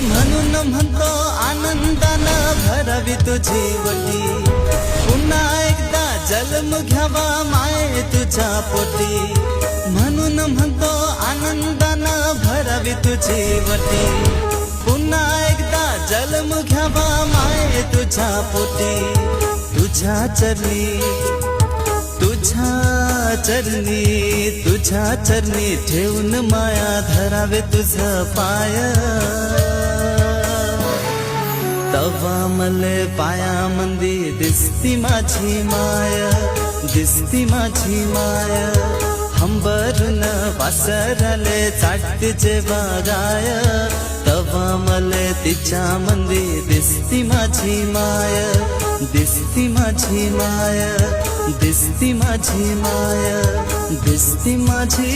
म्हणून म्हणतो आनंदानं भरावी तुझी वटी, पुन्हा एकदा जन्म घ्यावा माये तुझ्या पोटी. म्हणून म्हणतो आनंदानं भरावी तुझी वटी, पुन्हा एकदा जन्म घ्यावा माये तुझ्या पोटी. तुझ्या चरणी तुझ्या चरणी ठेवून माया धरावे तुझं पाय. तवा मले पाया मंदी दिसती माझी माय, दिसती माझी माय. हंबरून वासरले चाटते जेव्हा गाय, तवा मले तिच्या मंदी दिसती माझी माय, दिसती माझी माय, दिसती माझी माय, दिसती माझी